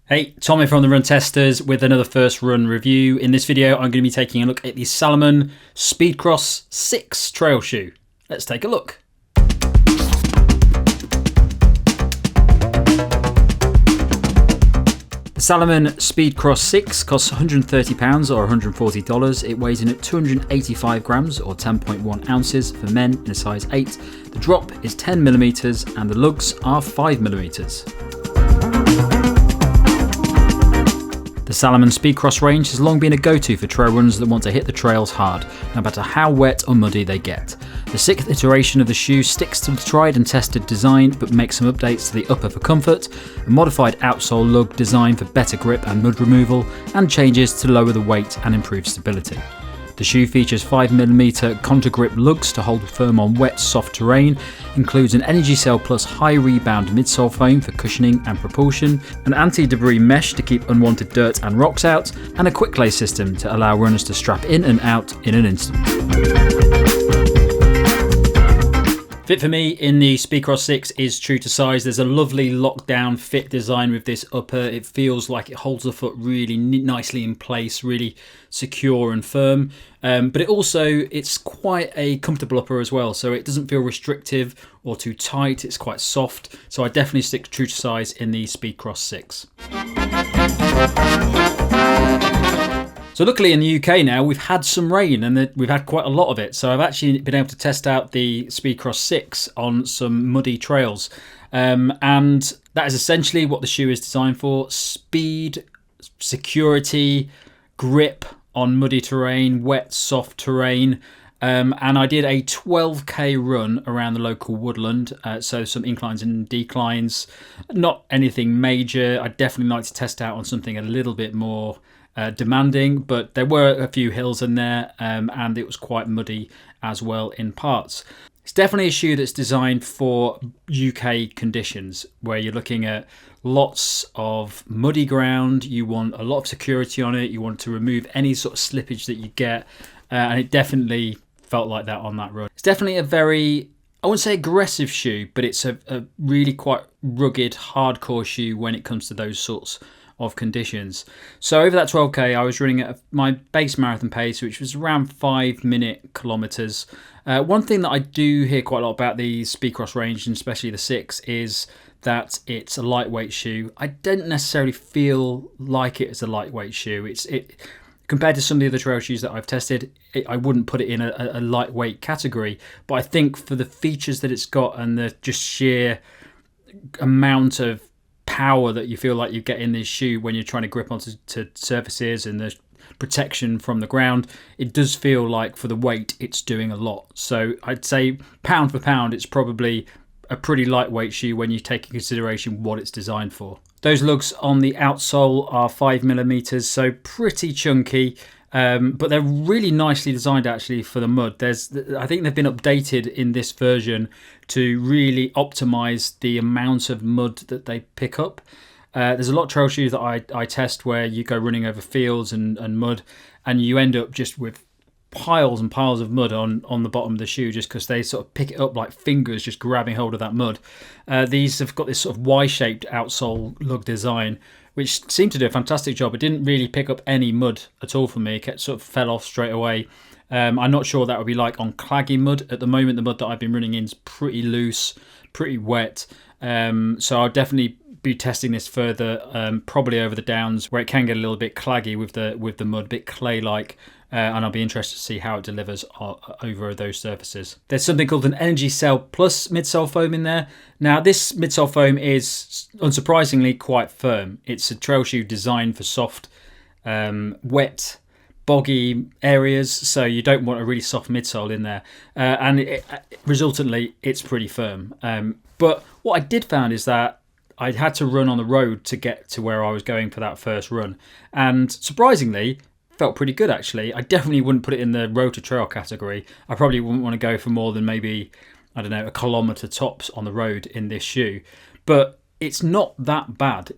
Hey, Tommy from the Run Testers with another first run review. In this video, I'm going to be taking a look at the Salomon Speedcross 6 trail shoe. Let's take a look. The Salomon Speedcross 6 costs £130 or $140. It weighs in at 285 grams or 10.1 ounces for men in a size 8. The drop is 10mm and the lugs are 5mm. The Salomon Speedcross range has long been a go-to for trail runners that want to hit the trails hard, no matter how wet or muddy they get. The 6th iteration of the shoe sticks to the tried and tested design but makes some updates to the upper for comfort, a modified outsole lug design for better grip and mud removal, and changes to lower the weight and improve stability. The shoe features 5mm contour grip lugs to hold firm on wet, soft terrain, includes an Energy Cell Plus high rebound midsole foam for cushioning and propulsion, an anti-debris mesh to keep unwanted dirt and rocks out, and a quick lay system to allow runners to strap in and out in an instant. Fit for me in the Speedcross 6 is true to size. There's a lovely lockdown fit design with this upper. It feels like it holds the foot really nicely in place, really secure and firm. But it's quite a comfortable upper as well. So it doesn't feel restrictive or too tight. It's quite soft. So I definitely stick true to size in the Speedcross 6. So luckily in the UK now, we've had some rain and we've had quite a lot of it. So I've actually been able to test out the Speedcross 6 on some muddy trails. And that is essentially what the shoe is designed for. Speed, security, grip on muddy terrain, wet, soft terrain. And I did a 12k run around the local woodland. So some inclines and declines, not anything major. I'd definitely like to test out on something a little bit more demanding, but there were a few hills in there and it was quite muddy as well in parts. It's definitely a shoe that's designed for UK conditions where you're looking at lots of muddy ground, you want a lot of security on it, you want to remove any sort of slippage that you get, and it definitely felt like that on that run. It's definitely a very, I wouldn't say aggressive shoe, but it's a really quite rugged, hardcore shoe when it comes to those sorts of conditions. So over that 12k I was running at my base marathon pace, which was around 5-minute kilometers. One thing that I do hear quite a lot about the Speedcross range, and especially the 6, is that it's a lightweight shoe. I don't necessarily feel like it is a lightweight shoe. Compared to some of the other trail shoes that I've tested, I wouldn't put it in a lightweight category, but I think for the features that it's got and the just sheer amount of power that you feel like you get in this shoe when you're trying to grip onto surfaces and the protection from the ground, it does feel like for the weight it's doing a lot. So I'd say pound for pound it's probably a pretty lightweight shoe when you take in consideration what it's designed for. Those lugs on the outsole are 5mm, so pretty chunky. But they're really nicely designed actually for the mud. I think they've been updated in this version to really optimize the amount of mud that they pick up. There's a lot of trail shoes that I test where you go running over fields and mud and you end up just with piles and piles of mud on the bottom of the shoe just because they sort of pick it up like fingers just grabbing hold of that mud. These have got this sort of Y-shaped outsole lug design, which seemed to do a fantastic job. It didn't really pick up any mud at all for me. It sort of fell off straight away. I'm not sure what that would be like on claggy mud. At the moment, the mud that I've been running in is pretty loose, pretty wet. So I'll definitely be testing this further, probably over the downs where it can get a little bit claggy with the mud, a bit clay-like. And I'll be interested to see how it delivers over those surfaces. There's something called an Energy Cell Plus midsole foam in there. Now this midsole foam is unsurprisingly quite firm. It's a trail shoe designed for soft, wet, boggy areas, so you don't want a really soft midsole in there. And resultantly, it's pretty firm. But what I did find is that I had to run on the road to get to where I was going for that first run. And surprisingly, felt pretty good actually. I definitely wouldn't put it in the road to trail category. I probably wouldn't want to go for more than maybe, I don't know, a kilometre tops on the road in this shoe. But it's not that bad.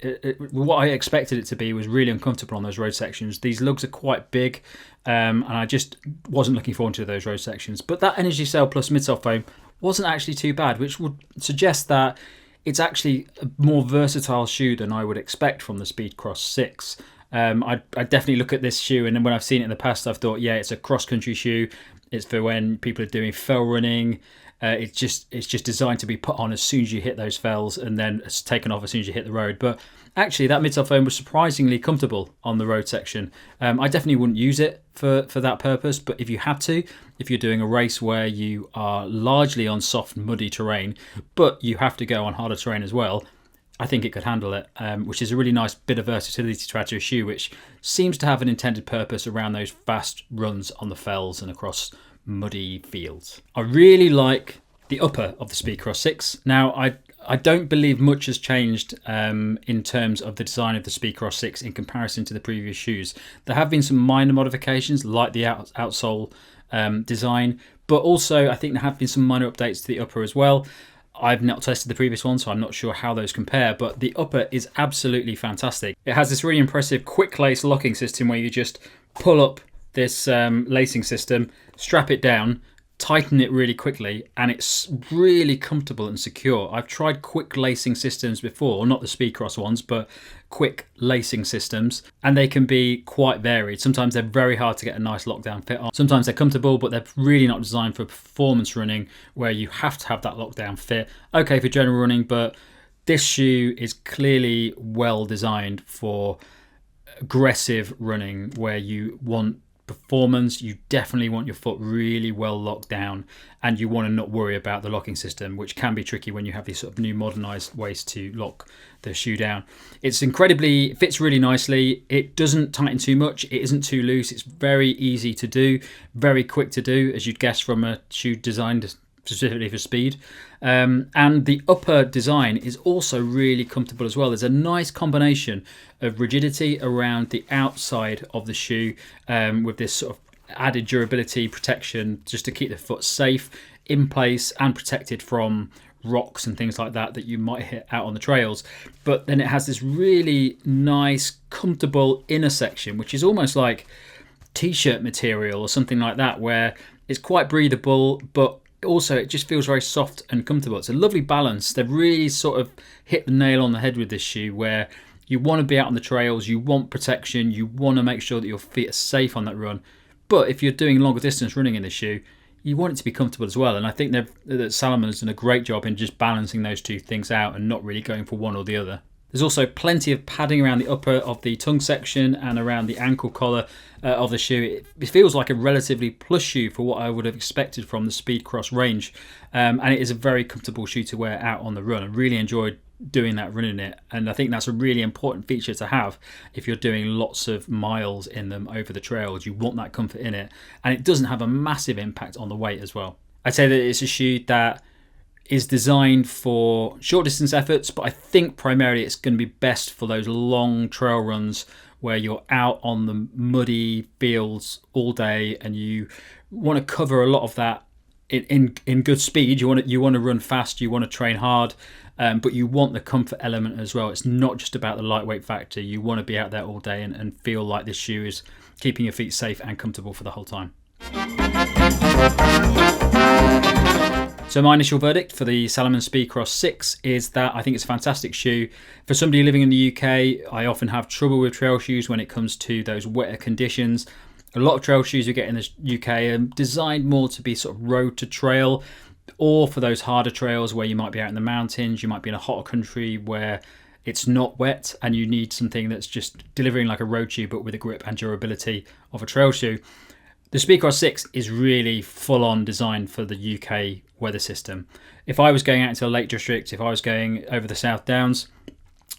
What I expected it to be was really uncomfortable on those road sections. These lugs are quite big and I just wasn't looking forward to those road sections. But that Energy Cell Plus midsole foam wasn't actually too bad, which would suggest that it's actually a more versatile shoe than I would expect from the Speedcross 6. I definitely look at this shoe, and then when I've seen it in the past, I've thought, yeah, it's a cross-country shoe. It's for when people are doing fell running. It's just designed to be put on as soon as you hit those fells, and then it's taken off as soon as you hit the road. But actually, that midsole foam was surprisingly comfortable on the road section. I definitely wouldn't use it for that purpose, but if you had to, if you're doing a race where you are largely on soft, muddy terrain, but you have to go on harder terrain as well, I think it could handle it, which is a really nice bit of versatility to add to a shoe, which seems to have an intended purpose around those fast runs on the fells and across muddy fields. I really like the upper of the Speedcross 6. Now, I don't believe much has changed in terms of the design of the Speedcross 6 in comparison to the previous shoes. There have been some minor modifications, like the outsole design, but also I think there have been some minor updates to the upper as well. I've not tested the previous one, so I'm not sure how those compare, but the upper is absolutely fantastic. It has this really impressive quick lace locking system where you just pull up this lacing system, strap it down, tighten it really quickly, and it's really comfortable and secure. I've tried quick lacing systems before, not the Speedcross ones, but quick lacing systems, and they can be quite varied. Sometimes they're very hard to get a nice lockdown fit on. Sometimes they're comfortable, but they're really not designed for performance running where you have to have that lockdown fit. Okay for general running, but this shoe is clearly well designed for aggressive running where you want performance. You definitely want your foot really well locked down, and you want to not worry about the locking system, which can be tricky when you have these sort of new modernized ways to lock the shoe down. It fits really nicely. It doesn't tighten too much. It isn't too loose. It's very easy to do, very quick to do, as you'd guess from a shoe designed specifically for speed. And the upper design is also really comfortable as well. There's a nice combination of rigidity around the outside of the shoe with this sort of added durability protection just to keep the foot safe in place and protected from rocks and things like that you might hit out on the trails. But then it has this really nice comfortable inner section, which is almost like t-shirt material or something like that, where it's quite breathable, but also it just feels very soft and comfortable. It's a lovely balance. They've really sort of hit the nail on the head with this shoe, where you want to be out on the trails, you want protection, you want to make sure that your feet are safe on that run. But if you're doing longer distance running in this shoe, you want it to be comfortable as well. And I think that Salomon has done a great job in just balancing those two things out and not really going for one or the other. There's also plenty of padding around the upper of the tongue section and around the ankle collar of the shoe. It feels like a relatively plush shoe for what I would have expected from the Speedcross range. And it is a very comfortable shoe to wear out on the run. I really enjoyed doing that, running it. And I think that's a really important feature to have if you're doing lots of miles in them over the trails. You want that comfort in it. And it doesn't have a massive impact on the weight as well. I'd say that it's a shoe that is designed for short distance efforts, but I think primarily it's going to be best for those long trail runs where you're out on the muddy fields all day and you want to cover a lot of that in good speed. You want to run fast, you want to train hard, but you want the comfort element as well. It's not just about the lightweight factor. You want to be out there all day and feel like this shoe is keeping your feet safe and comfortable for the whole time. So my initial verdict for the Salomon Speedcross 6 is that I think it's a fantastic shoe. For somebody living in the UK, I often have trouble with trail shoes when it comes to those wetter conditions. A lot of trail shoes we get in the UK are designed more to be sort of road to trail, or for those harder trails where you might be out in the mountains, you might be in a hotter country where it's not wet and you need something that's just delivering like a road shoe but with the grip and durability of a trail shoe. The Speedcross 6 is really full-on designed for the UK weather system. If I was going out into a Lake District, if I was going over the South Downs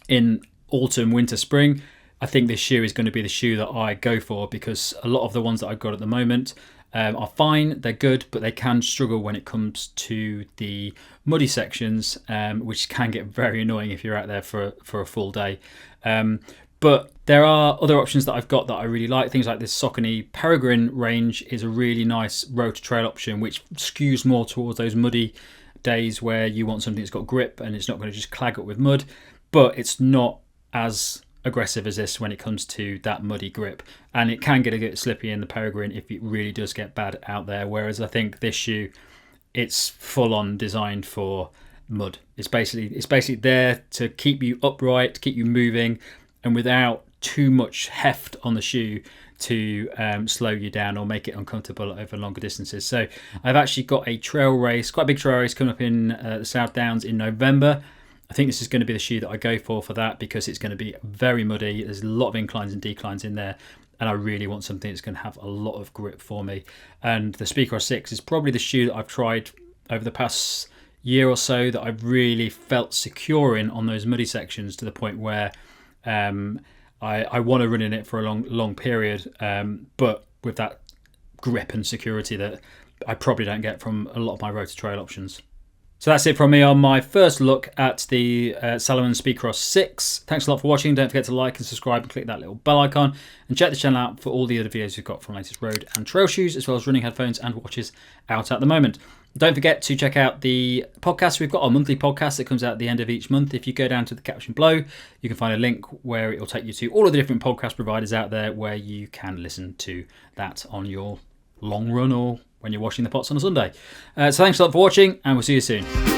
in autumn, winter, spring, I think this shoe is going to be the shoe that I go for, because a lot of the ones that I've got at the moment are fine, they're good, but they can struggle when it comes to the muddy sections, which can get very annoying if you're out there for a full day. But there are other options that I've got that I really like. Things like this Saucony Peregrine range is a really nice road to trail option, which skews more towards those muddy days where you want something that's got grip and it's not going to just clag up with mud, but it's not as aggressive as this when it comes to that muddy grip. And it can get a bit slippy in the Peregrine if it really does get bad out there. Whereas I think this shoe, it's full on designed for mud. It's basically there to keep you upright, to keep you moving, and without too much heft on the shoe to slow you down or make it uncomfortable over longer distances. So I've actually got a trail race, quite a big trail race, coming up in the South Downs in November. I think this is going to be the shoe that I go for that, because it's going to be very muddy. There's a lot of inclines and declines in there, and I really want something that's going to have a lot of grip for me. And the Speedcross 6 is probably the shoe that I've tried over the past year or so that I've really felt secure in on those muddy sections, to the point where I want to run in it for a long period, but with that grip and security that I probably don't get from a lot of my road to trail options. So that's it from me on my first look at the Salomon Speedcross 6. Thanks a lot for watching. Don't forget to like and subscribe and click that little bell icon. And check the channel out for all the other videos we've got from latest road and trail shoes, as well as running headphones and watches out at the moment. Don't forget to check out the podcast. We've got our monthly podcast that comes out at the end of each month. If you go down to the caption below, you can find a link where it will take you to all of the different podcast providers out there where you can listen to that on your long run or when you're washing the pots on a Sunday. So thanks a lot for watching, and we'll see you soon.